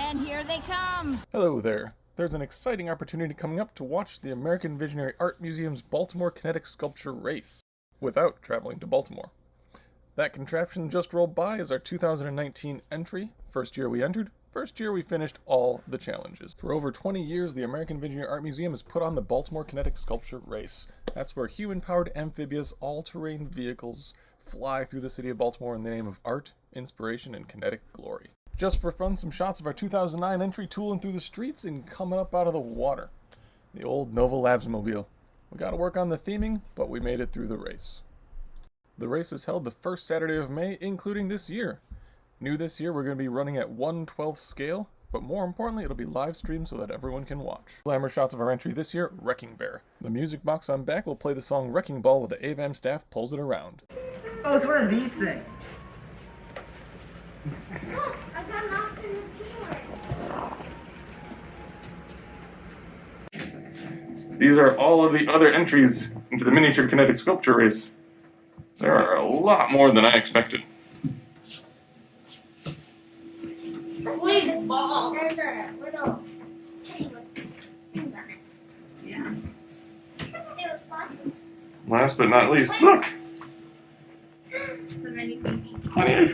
And here they come! Hello there. There's an exciting opportunity coming up to watch the American Visionary Art Museum's Baltimore Kinetic Sculpture race without traveling to Baltimore. That contraption just rolled by is our 2019 entry. First year we entered, first year we finished all the challenges. For over 20 years, the American Visionary Art Museum has put on the Baltimore Kinetic Sculpture race. That's where human-powered amphibious, all-terrain vehicles fly through the city of Baltimore in the name of art, inspiration, and kinetic glory. Just for fun, some shots of our 2009 entry tooling through the streets and coming up out of the water. The old Nova Labsmobile. We gotta work on the theming, but we made it through the race. The race is held the first Saturday of May, including this year. New this year, we're going to be running at 1/12 scale, but more importantly, it'll be live streamed so that everyone can watch. Glamour shots of our entry this year, Wrecking Bear. The music box on back will play the song Wrecking Ball while the AVAM staff pulls it around. Oh, it's one of these things. Look, I got an option in These are all of the other entries into the miniature kinetic sculpture race. There are a lot more than I expected. Wait, ball. There's a little thing on it. Yeah. It was glasses. Last but not least, look! The mini baby. Honey, I